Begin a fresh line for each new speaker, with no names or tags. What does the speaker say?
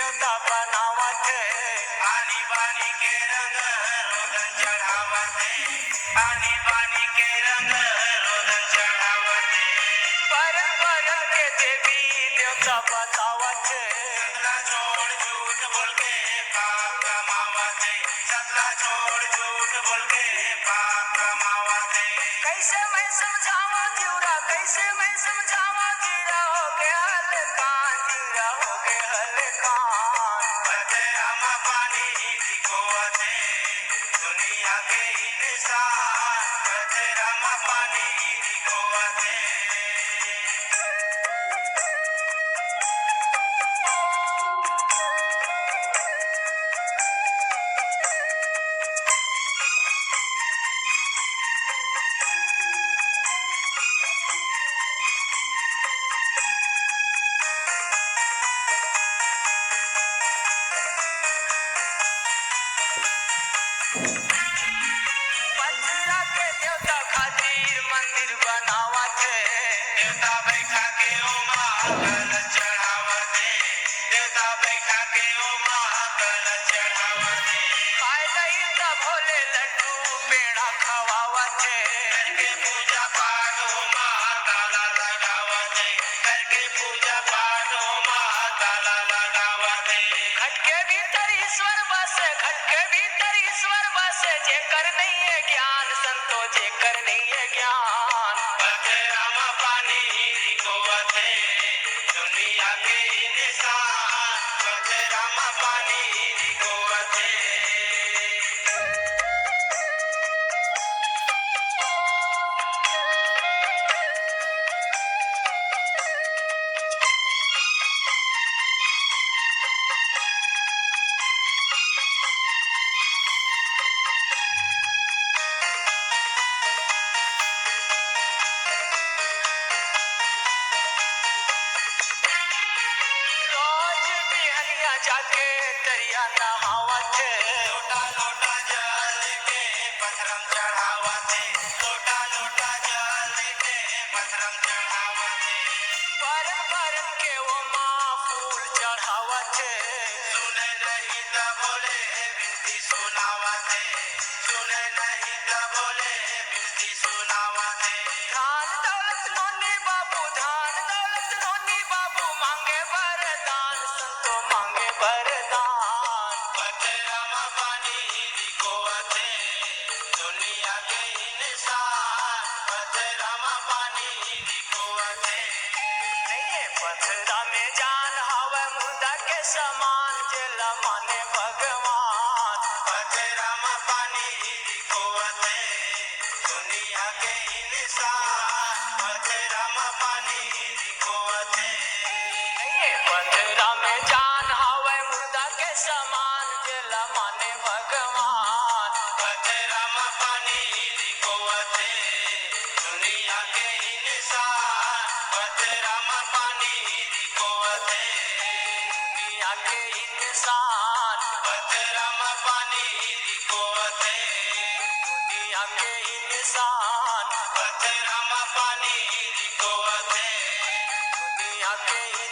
देवता बनावत
आनी बानी के रंग रोदन चढ़ावते आनी बानी के रंग रोदन चढ़ावते
बरन बरन के देवी देवता बतावत
सतला छोड़ झूठ बोल के पाप कमावते सतला छोड़ झूठ बोल के पाप कमावते
कैसे मैं समझावा जीवरा कैसे मैं समझावा जीरा हो के हल कान जीरा हो के हल कान
बदरामा पानी दिखोवते दुनिया के इंसान बदरामा पानी दिखोवते
पथरा के देवता खातिर मंदिर बनावत
देवता बैठा के ओ महाकल चढ़ावते देवता बैठा के ओ महाकल चढ़ावते
खाए लई त भोले लड्डू पेड़ा खवावत
करके पूजा पाठ ओ महाकाला लगावते करके पूजा पाठ ओ महाकाला लगावते
घट के भीतर ईश्वर बसे घट के भीतर ईश्वर बसे जेकर नहीं है ज्ञान संतो जेकर नहीं है ज्ञान
बदरामा पानी दिखोवते दुनिया के इंसान बदरामा पानी दिखोवते
रोज बिहनिया जाके दरिया नहावत
लोटा लोटा जल के पथरम चढ़ावते लोटा लोटा जल के पथरम चढ़ावते
बरन बरन के वो माँ फूल चढ़ावत
सुने नहीं त बोले बिनती सुनावते सुने नहीं त बोले बिनती सुनावते
धान दौलत नोनी बाबू मांगे वरदान संतो मांगे वरदान
बदरामा पानी दिखोवते दुनिया के इंसान बदरामा पानी दिखोवते
नहीं पथरा में जान हवे मुर्दा के समान जेला माने भगवान
बदरामा पानी दिखोवते दुनिया के इंसान बदरामा पानी दिखोवते
नहीं पथरा में जान हवे मुर्दा के समान जेला माने भगवान
बदरामा पानी दिखोवते दुनिया के इंसान बदरामा पानी दिखोवते
दुनिया के इंसान
बदरामा पानी दिखोवते